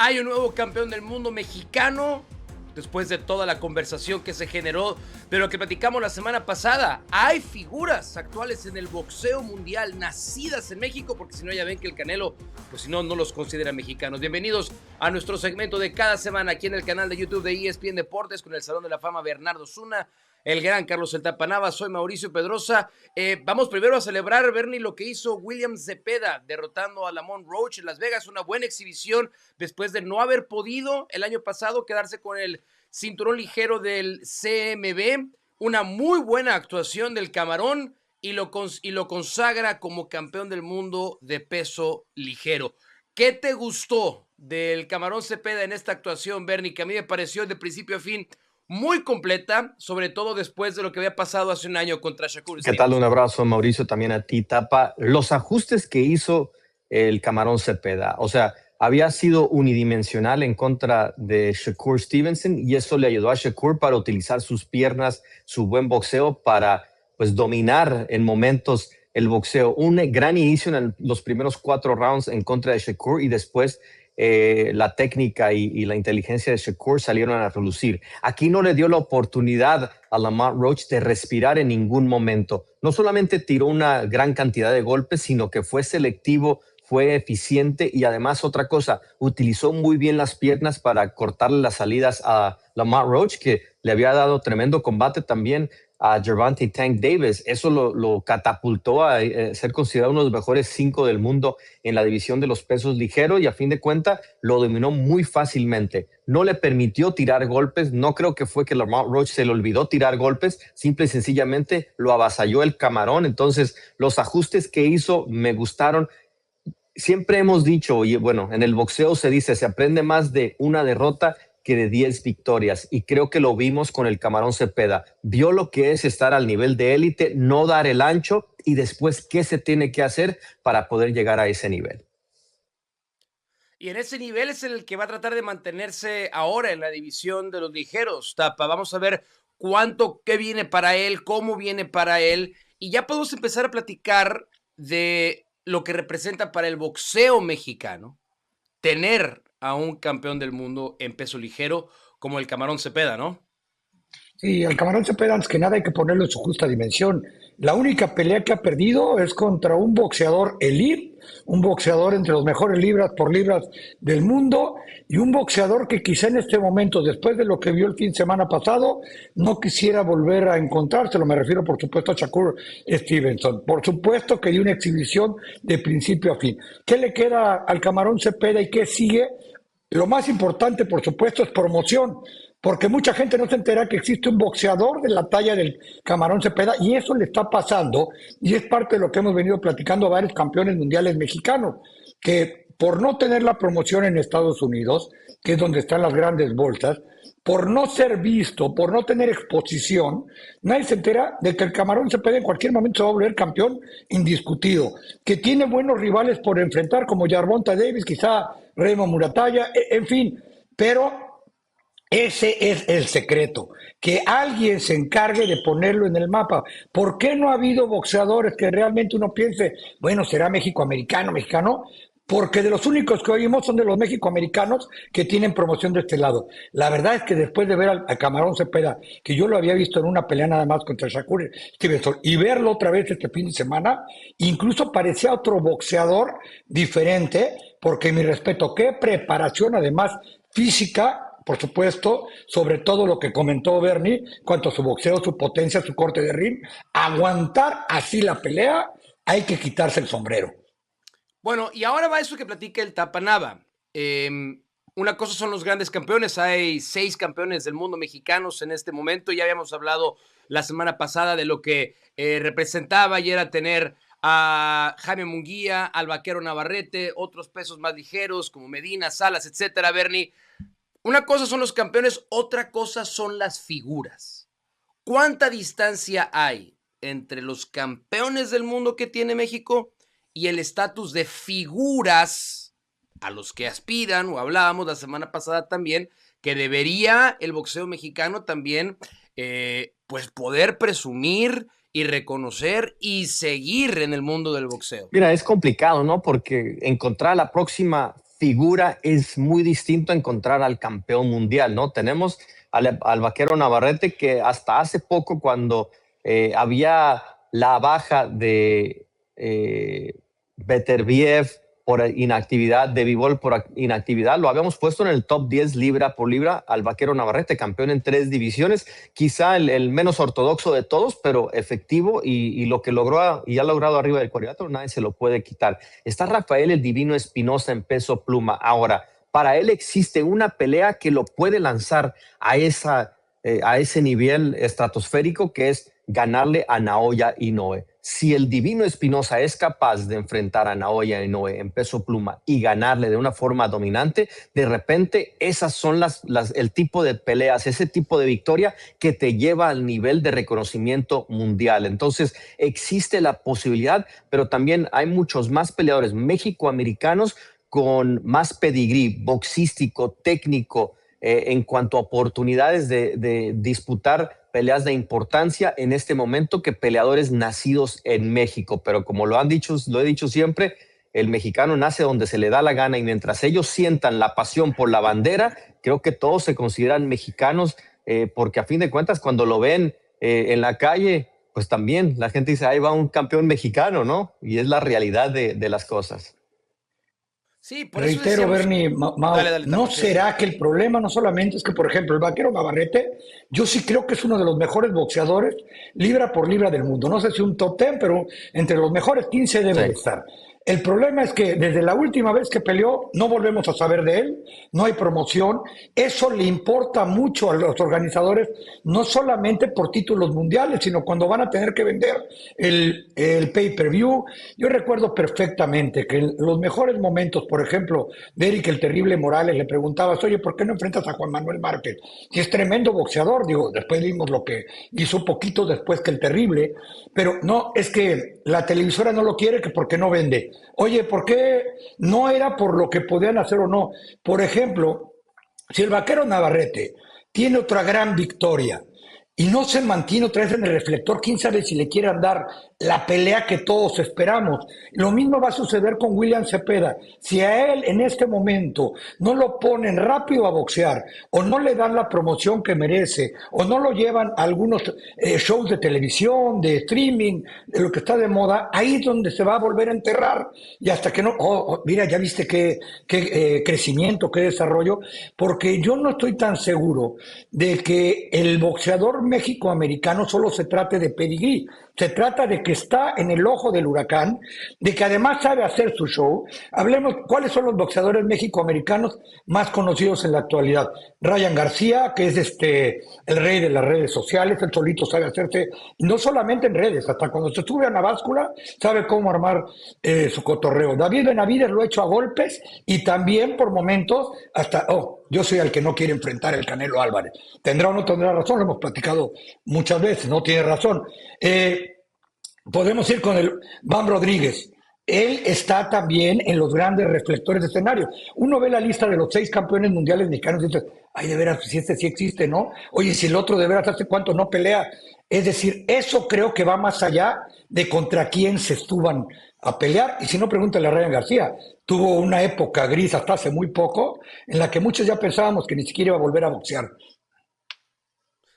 Hay un nuevo campeón del mundo mexicano. Después de toda la conversación que se generó de lo que platicamos la semana pasada, hay figuras actuales en el boxeo mundial nacidas en México, porque si no ya ven que el Canelo, pues si no, no los considera mexicanos. Bienvenidos a nuestro segmento de cada semana aquí en el canal de YouTube de ESPN Deportes con el Salón de la Fama Bernardo Zuna, el gran Carlos El Tapa Nava. Soy Mauricio Pedrosa. Vamos primero a celebrar, Bernie, lo que hizo William Zepeda derrotando a Lamont Roach en Las Vegas. Una buena exhibición después de no haber podido el año pasado quedarse con el cinturón ligero del CMB. Una muy buena actuación del Camarón y lo consagra como campeón del mundo de peso ligero. ¿Qué te gustó del Camarón Zepeda en esta actuación, Bernie? Que a mí me pareció de principio a fin muy completa, sobre todo después de lo que había pasado hace un año contra Shakur ¿Qué Stevenson. tal? Un abrazo, Mauricio, también a ti, Tapa. Los ajustes que hizo el Camarón Zepeda, o sea, había sido unidimensional en contra de Shakur Stevenson y eso le ayudó a Shakur para utilizar sus piernas, su buen boxeo para pues dominar en momentos el boxeo. Un gran inicio en los primeros 4 rounds en contra de Shakur y después la técnica y la inteligencia de Shakur salieron a relucir. Aquí no le dio la oportunidad a Lamont Roach de respirar en ningún momento. No solamente tiró una gran cantidad de golpes, sino que fue selectivo, fue eficiente y además otra cosa, utilizó muy bien las piernas para cortarle las salidas a Lamont Roach, que le había dado tremendo combate también a Gervonta Tank Davis. Eso lo catapultó a ser considerado uno de los mejores 5 del mundo en la división de los pesos ligeros y a fin de cuentas lo dominó muy fácilmente. No le permitió tirar golpes. No creo que fue que Lamont Roach se le olvidó tirar golpes. Simple y sencillamente lo avasalló el Camarón. Entonces los ajustes que hizo me gustaron. Siempre hemos dicho, y bueno, en el boxeo se dice, se aprende más de una derrota que de 10 victorias, y creo que lo vimos con el Camarón Zepeda. Vio lo que es estar al nivel de élite, no dar el ancho, y después qué se tiene que hacer para poder llegar a ese nivel. Y en ese nivel es el que va a tratar de mantenerse ahora en la división de los ligeros, Tapa. Vamos a ver qué viene para él, cómo viene para él, y ya podemos empezar a platicar de lo que representa para el boxeo mexicano tener a un campeón del mundo en peso ligero como el Camarón Zepeda, ¿no? Sí, al Camarón Cepeda, antes que nada, hay que ponerlo en su justa dimensión. La única pelea que ha perdido es contra un boxeador elite, un boxeador entre los mejores libras por libras del mundo y un boxeador que quizá en este momento, después de lo que vio el fin de semana pasado, no quisiera volver a encontrárselo. Me refiero, por supuesto, a Shakur Stevenson. Por supuesto que dio una exhibición de principio a fin. ¿Qué le queda al Camarón Cepeda y qué sigue? Lo más importante, por supuesto, es promoción, porque mucha gente no se entera que existe un boxeador de la talla del Camarón Cepeda y eso le está pasando y es parte de lo que hemos venido platicando a varios campeones mundiales mexicanos, que por no tener la promoción en Estados Unidos, que es donde están las grandes bolsas, por no ser visto, por no tener exposición, nadie se entera de que el Camarón Cepeda en cualquier momento se va a volver campeón indiscutido, que tiene buenos rivales por enfrentar como Gervonta Davis, quizá Raymond Muratalla, en fin, pero ese es el secreto, que alguien se encargue de ponerlo en el mapa. ¿Por qué no ha habido boxeadores que realmente uno piense, bueno, será México-americano, mexicano? Porque de los únicos que oímos son de los mexicoamericanos que tienen promoción de este lado. La verdad es que después de ver al Camarón Cepeda, que yo lo había visto en una pelea nada más contra Shakur Stevenson, y verlo otra vez este fin de semana, incluso parecía otro boxeador diferente, porque mi respeto, qué preparación además física, por supuesto, sobre todo lo que comentó Bernie, cuanto a su boxeo, su potencia, su corte de ring, aguantar así la pelea, hay que quitarse el sombrero. Bueno, y ahora va eso que platica el Tapa Nava. Una cosa son los grandes campeones, hay 6 campeones del mundo mexicanos en este momento. Ya habíamos hablado la semana pasada de lo que representaba y era tener a Jaime Munguía, al Vaquero Navarrete, otros pesos más ligeros como Medina, Salas, etcétera, Bernie. Una cosa son los campeones, otra cosa son las figuras. ¿Cuánta distancia hay entre los campeones del mundo que tiene México y el estatus de figuras a los que aspiran, o hablábamos la semana pasada también, que debería el boxeo mexicano también pues poder presumir y reconocer y seguir en el mundo del boxeo? Mira, es complicado, ¿no? Porque encontrar la próxima figura, es muy distinto a encontrar al campeón mundial, ¿no? Tenemos al vaquero Navarrete que hasta hace poco cuando había la baja de Beterbiev por inactividad, de Bivol por inactividad, lo habíamos puesto en el top 10 libra por libra al vaquero Navarrete, campeón en 3 divisiones, quizá el menos ortodoxo de todos, pero efectivo y lo que logró y ha logrado arriba del cuadrilátero, nadie se lo puede quitar. Está Rafael el Divino Espinosa en peso pluma. Ahora, para él existe una pelea que lo puede lanzar a ese nivel estratosférico que es ganarle a Naoya Inoue. Si el Divino Espinosa es capaz de enfrentar a Naoya Inoue en peso pluma y ganarle de una forma dominante, de repente esas son el tipo de peleas, ese tipo de victoria que te lleva al nivel de reconocimiento mundial. Entonces existe la posibilidad, pero también hay muchos más peleadores mexicoamericanos con más pedigrí boxístico, técnico, en cuanto a oportunidades de disputar peleas de importancia en este momento que peleadores nacidos en México. Pero como lo he dicho siempre, el mexicano nace donde se le da la gana y mientras ellos sientan la pasión por la bandera, creo que todos se consideran mexicanos porque a fin de cuentas cuando lo ven en la calle, pues también la gente dice, ahí va un campeón mexicano, ¿no? Y es la realidad de las cosas. Sí, por eso Reitero, decíamos. Bernie, Dale, Mau, dale, ¿no Tafa, sí. será que el problema no solamente es que, por ejemplo, el vaquero Navarrete, yo sí creo que es uno de los mejores boxeadores libra por libra del mundo? No sé si un top 10, pero entre los mejores 15 debe de Sí. estar. El problema es que desde la última vez que peleó no volvemos a saber de él, no hay promoción. Eso le importa mucho a los organizadores, no solamente por títulos mundiales, sino cuando van a tener que vender el pay-per-view. Yo recuerdo perfectamente que en los mejores momentos, por ejemplo, de Eric el Terrible Morales, le preguntabas, oye, ¿por qué no enfrentas a Juan Manuel Márquez? Que es tremendo boxeador, digo, después vimos lo que hizo poquito después que el Terrible, pero no, es que la televisora no lo quiere que porque no vende. Oye, ¿por qué no era por lo que podían hacer o no? Por ejemplo, si el vaquero Navarrete tiene otra gran victoria y no se mantiene otra vez en el reflector, quién sabe si le quieran dar la pelea que todos esperamos. Lo mismo va a suceder con William Cepeda. Si a él en este momento no lo ponen rápido a boxear o no le dan la promoción que merece o no lo llevan a algunos shows de televisión, de streaming, de lo que está de moda, ahí es donde se va a volver a enterrar. Y hasta que no, mira, ya viste qué crecimiento, qué desarrollo, porque yo no estoy tan seguro de que el boxeador méxico-americano solo se trate de pedigrí. Se trata de que está en el ojo del huracán, de que además sabe hacer su show. Hablemos, ¿cuáles son los boxeadores mexicoamericanos más conocidos en la actualidad? Ryan García, que es el rey de las redes sociales, él solito sabe hacerse, y no solamente en redes, hasta cuando se sube a una báscula, sabe cómo armar su cotorreo. David Benavides lo ha hecho a golpes y también por momentos hasta, yo soy el que no quiere enfrentar el Canelo Álvarez. ¿Tendrá o no tendrá razón? Lo hemos platicado muchas veces, no tiene razón. Podemos ir con el Bam Rodríguez. Él está también en los grandes reflectores de escenario. Uno ve la lista de los 6 campeones mundiales mexicanos y dice, ay, de veras, si este sí existe, ¿no? Oye, si el otro de veras hace cuánto no pelea. Es decir, eso creo que va más allá de contra quién se estuvan a pelear. Y si no, pregúntale a Ryan García. Tuvo una época gris hasta hace muy poco en la que muchos ya pensábamos que ni siquiera iba a volver a boxear.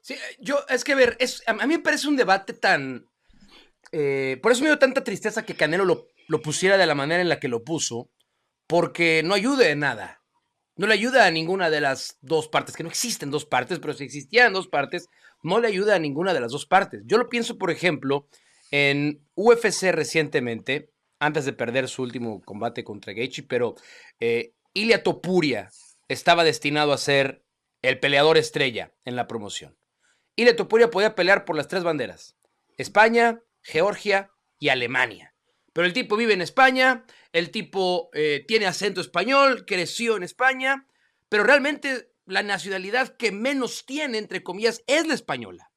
Sí, es que ver, a mí me parece un debate tan. Por eso me dio tanta tristeza que Canelo lo pusiera de la manera en la que lo puso, porque no ayuda en nada. No le ayuda a ninguna de las dos partes, que no existen dos partes, pero si existieran dos partes, no le ayuda a ninguna de las dos partes. Yo lo pienso, por ejemplo, en UFC recientemente, antes de perder su último combate contra Gaethje, pero Ilia Topuria estaba destinado a ser el peleador estrella en la promoción. Ilia Topuria podía pelear por las 3 banderas: España, Georgia y Alemania. Pero el tipo vive en España, el tipo tiene acento español, creció en España, pero realmente la nacionalidad que menos tiene, entre comillas, es la española.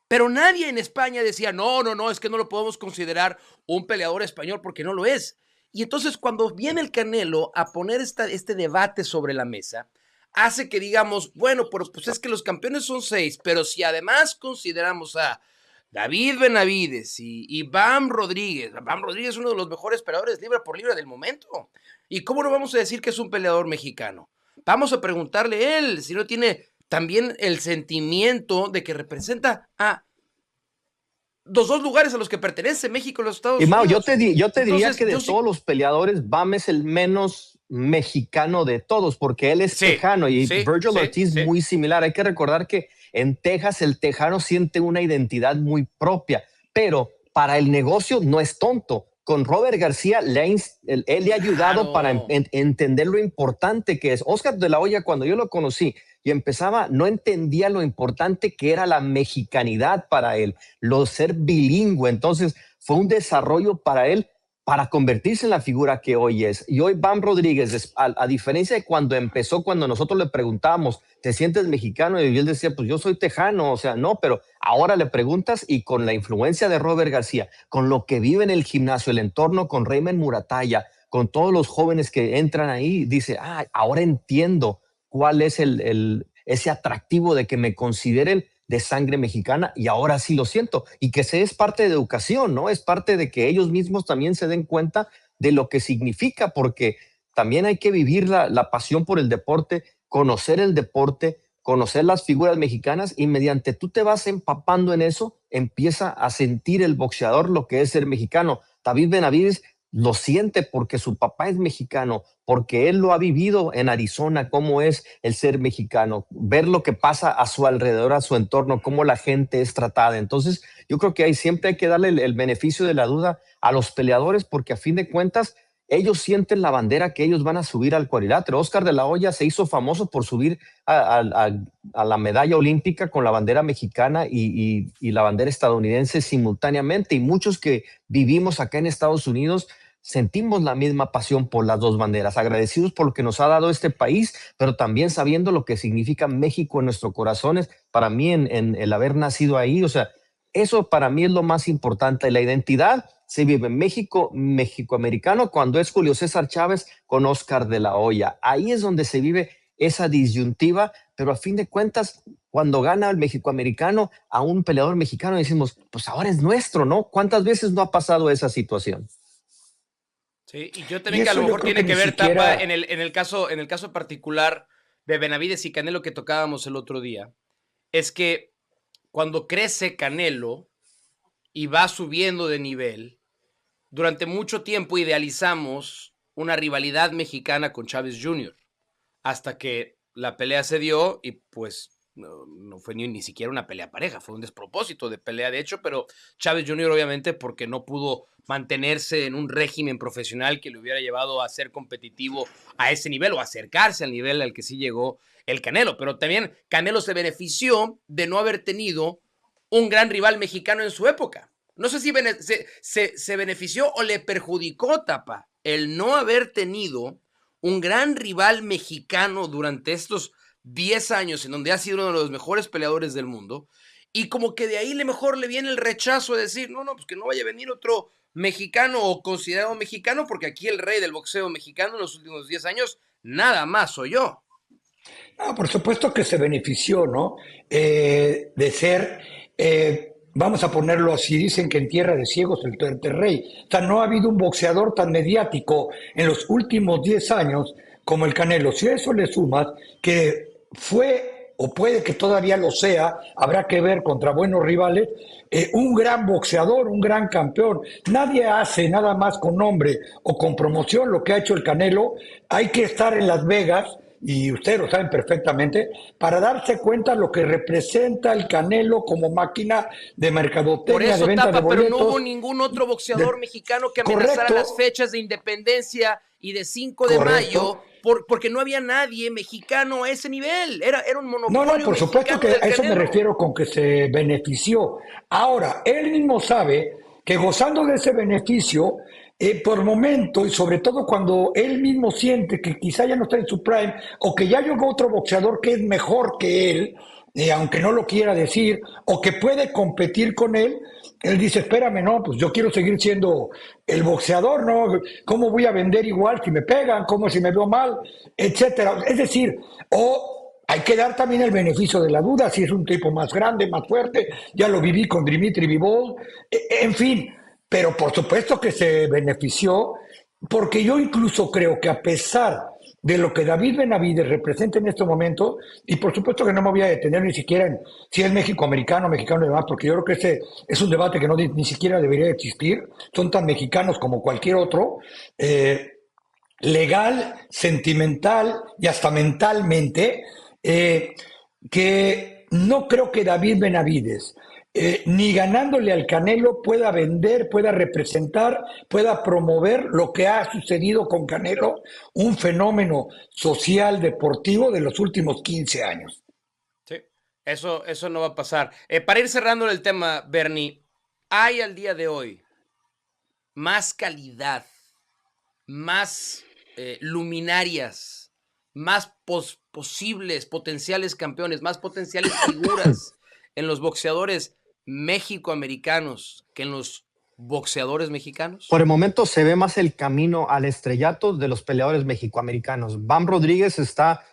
Pero nadie en España decía, no, es que no lo podemos considerar un peleador español porque no lo es. Y entonces cuando viene el Canelo a poner este debate sobre la mesa, hace que digamos, bueno, pero pues es que los campeones son 6, pero si además consideramos a David Benavides y Bam Rodríguez. Bam Rodríguez es uno de los mejores peleadores libra por libra del momento. ¿Y cómo no vamos a decir que es un peleador mexicano? Vamos a preguntarle a él si no tiene también el sentimiento de que representa a los dos lugares a los que pertenece México y los Estados Y Mau, Unidos. yo te diría Entonces, que de yo sí- todos los peleadores, Bam es el menos mexicano de todos, porque él es Sí, tejano y sí, Virgil sí, Ortiz sí. muy similar. Hay que recordar que en Texas el tejano siente una identidad muy propia, pero para el negocio no es tonto. Con Robert García, él le ha ayudado Claro. para entender lo importante que es. Oscar de la Hoya, cuando yo lo conocí y empezaba, no entendía lo importante que era la mexicanidad para él, lo ser bilingüe. Entonces fue un desarrollo para él para convertirse en la figura que hoy es. Y hoy Bam Rodríguez, a diferencia de cuando empezó, cuando nosotros le preguntábamos, ¿te sientes mexicano? Y él decía, pues yo soy tejano, o sea, no, pero ahora le preguntas y con la influencia de Robert García, con lo que vive en el gimnasio, el entorno con Raymond Muratalla, con todos los jóvenes que entran ahí, dice, ahora entiendo cuál es ese atractivo de que me consideren de sangre mexicana y ahora sí lo siento. Y que es parte de educación, ¿no? Es parte de que ellos mismos también se den cuenta de lo que significa, porque también hay que vivir la pasión por el deporte, conocer el deporte, conocer las figuras mexicanas y mediante tú te vas empapando en eso, empieza a sentir el boxeador lo que es ser mexicano. David Benavides lo siente porque su papá es mexicano, porque él lo ha vivido en Arizona, cómo es el ser mexicano, ver lo que pasa a su alrededor, a su entorno, cómo la gente es tratada. Entonces, yo creo que siempre hay que darle el beneficio de la duda a los peleadores, porque a fin de cuentas, ellos sienten la bandera que ellos van a subir al cuadrilátero. Oscar de la Hoya se hizo famoso por subir a la medalla olímpica con la bandera mexicana y la bandera estadounidense simultáneamente. Y muchos que vivimos acá en Estados Unidos sentimos la misma pasión por las dos banderas, agradecidos por lo que nos ha dado este país, pero también sabiendo lo que significa México en nuestros corazones. Para mí, en el haber nacido ahí, o sea, eso para mí es lo más importante. La identidad se vive en México, México-americano, cuando es Julio César Chávez con Oscar de la Hoya. Ahí es donde se vive esa disyuntiva, pero a fin de cuentas, cuando gana el México-americano a un peleador mexicano, decimos, pues ahora es nuestro, ¿no? ¿Cuántas veces no ha pasado esa situación? Sí, y yo también que a lo mejor tiene que ver, Tapa, en el caso particular de Benavides y Canelo que tocábamos el otro día, es que cuando crece Canelo y va subiendo de nivel, durante mucho tiempo idealizamos una rivalidad mexicana con Chávez Jr., hasta que la pelea se dio y pues no fue ni siquiera una pelea pareja, fue un despropósito de pelea de hecho, pero Chávez Jr. obviamente porque no pudo mantenerse en un régimen profesional que le hubiera llevado a ser competitivo a ese nivel o acercarse al nivel al que sí llegó el Canelo, pero también Canelo se benefició de no haber tenido un gran rival mexicano en su época. No sé si se benefició o le perjudicó, Tapa, el no haber tenido un gran rival mexicano durante estos 10 años en donde ha sido uno de los mejores peleadores del mundo, y como que de ahí mejor le viene el rechazo de decir, no, pues que no vaya a venir otro mexicano o considerado mexicano, porque aquí el rey del boxeo mexicano en los últimos 10 años, nada más soy yo. No, por supuesto que se benefició, ¿no? De ser, vamos a ponerlo así, dicen que en tierra de ciegos el rey. O sea, no ha habido un boxeador tan mediático en los últimos 10 años como el Canelo. Si a eso le sumas que fue, o puede que todavía lo sea, habrá que ver contra buenos rivales, un gran boxeador, un gran campeón. Nadie hace nada más con nombre o con promoción lo que ha hecho el Canelo. Hay que estar en Las Vegas, y ustedes lo saben perfectamente, para darse cuenta lo que representa el Canelo como máquina de mercadotecnia, por eso, de venta Tapa, de boletos. pero no hubo ningún otro boxeador mexicano que amenazara Correcto. las fechas de independencia y de 5 de Correcto. mayo, porque no había nadie mexicano a ese nivel. Era un monopolio. No, por supuesto que a eso me refiero con que se benefició. Ahora, él mismo sabe que gozando de ese beneficio, por momento, y sobre todo cuando él mismo siente que quizá ya no está en su prime, o que ya llegó otro boxeador que es mejor que él, aunque no lo quiera decir, o que puede competir con él dice, espérame, no, pues yo quiero seguir siendo el boxeador, ¿no? ¿Cómo voy a vender igual si me pegan? ¿Cómo si me veo mal? Etcétera. Es decir, o hay que dar también el beneficio de la duda, si es un tipo más grande, más fuerte, ya lo viví con Dimitri Bivol, en fin, pero por supuesto que se benefició, porque yo incluso creo que a pesar de lo que David Benavides representa en este momento, y por supuesto que no me voy a detener ni siquiera en si es México-americano, mexicano y demás, porque yo creo que ese es un debate que ni siquiera debería existir, son tan mexicanos como cualquier otro, legal, sentimental y hasta mentalmente, que no creo que David Benavides, ni ganándole al Canelo, pueda vender, pueda representar, pueda promover lo que ha sucedido con Canelo, un fenómeno social deportivo de los últimos 15 años. Sí, eso no va a pasar. Para ir cerrando el tema, Bernie, ¿hay al día de hoy más calidad, más luminarias, más posibles, potenciales campeones, más potenciales figuras en los boxeadores mexicoamericanos que en los boxeadores mexicanos? Por el momento se ve más el camino al estrellato de los peleadores mexicoamericanos. Bam Rodríguez está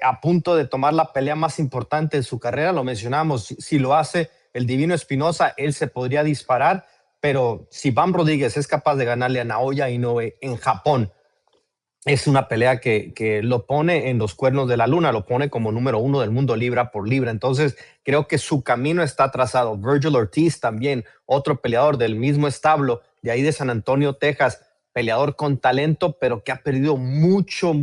a punto de tomar la pelea más importante de su carrera, lo mencionamos, si lo hace el Divino Espinosa, él se podría disparar, pero si Bam Rodríguez es capaz de ganarle a Naoya Inoue en Japón, es una pelea que lo pone en los cuernos de la luna, lo pone como número 1 del mundo libra por libra. Entonces, creo que su camino está trazado. Virgil Ortiz también, otro peleador del mismo establo, de ahí de San Antonio, Texas, peleador con talento, pero que ha perdido mucho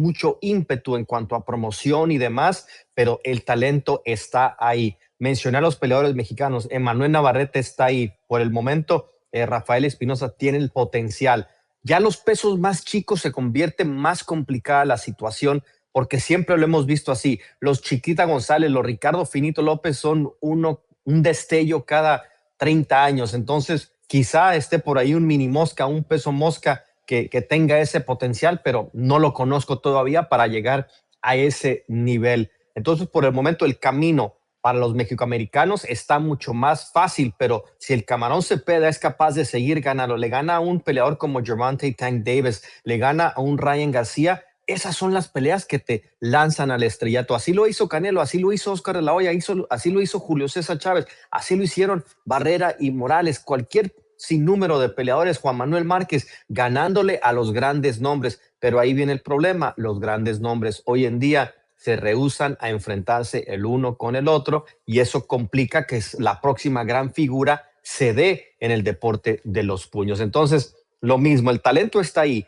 ímpetu en cuanto a promoción y demás, pero el talento está ahí. Mencioné a los peleadores mexicanos, Emmanuel Navarrete está ahí. Por el momento, Rafael Espinosa tiene el potencial. Ya los pesos más chicos se convierte más complicada la situación porque siempre lo hemos visto así. Los Chiquita González, los Ricardo Finito López son un destello cada 30 años. Entonces, quizá esté por ahí un mini mosca, un peso mosca que tenga ese potencial, pero no lo conozco todavía para llegar a ese nivel. Entonces, por el momento, el camino para los mexicoamericanos está mucho más fácil, pero si el Camarón Cepeda es capaz de seguir ganando, le gana a un peleador como Gervonta Tank Davis, le gana a un Ryan García, esas son las peleas que te lanzan al estrellato. Así lo hizo Canelo, así lo hizo Oscar de la Hoya, así lo hizo Julio César Chávez, así lo hicieron Barrera y Morales, cualquier sinnúmero de peleadores, Juan Manuel Márquez, ganándole a los grandes nombres. Pero ahí viene el problema, los grandes nombres hoy en día se rehúsan a enfrentarse el uno con el otro y eso complica que la próxima gran figura se dé en el deporte de los puños. Entonces, lo mismo, el talento está ahí,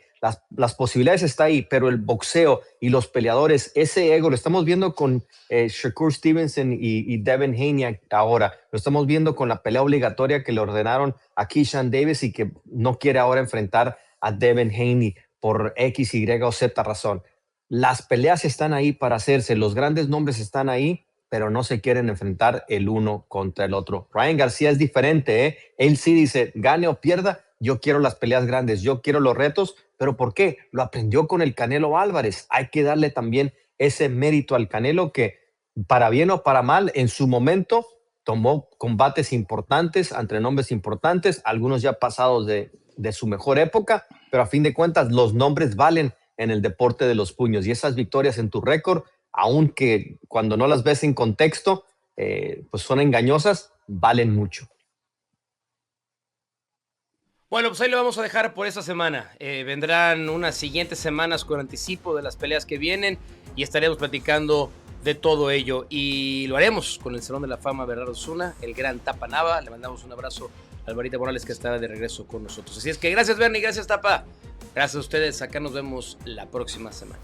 las posibilidades está ahí, pero el boxeo y los peleadores, ese ego, lo estamos viendo con Shakur Stevenson y Devin Haney ahora, lo estamos viendo con la pelea obligatoria que le ordenaron a Keyshawn Davis y que no quiere ahora enfrentar a Devin Haney por X, Y o Z razón. Las peleas están ahí para hacerse, los grandes nombres están ahí, pero no se quieren enfrentar el uno contra el otro. Ryan García es diferente, ¿eh? Él sí dice, gane o pierda, yo quiero las peleas grandes, yo quiero los retos, pero ¿por qué? Lo aprendió con el Canelo Álvarez. Hay que darle también ese mérito al Canelo que, para bien o para mal, en su momento tomó combates importantes, entre nombres importantes, algunos ya pasados de su mejor época, pero a fin de cuentas los nombres valen en el deporte de los puños y esas victorias en tu récord, aunque cuando no las ves en contexto, pues son engañosas, valen mucho. Bueno, pues ahí lo vamos a dejar por esta semana. Vendrán unas siguientes semanas con anticipo de las peleas que vienen y estaremos platicando de todo ello. Y lo haremos con el Salón de la Fama Bernardo Osuna, el gran Tapa Nava. Le mandamos un abrazo a Alvarito Morales que estará de regreso con nosotros. Así es que gracias Bernie, gracias Tapa. Gracias a ustedes, acá nos vemos la próxima semana.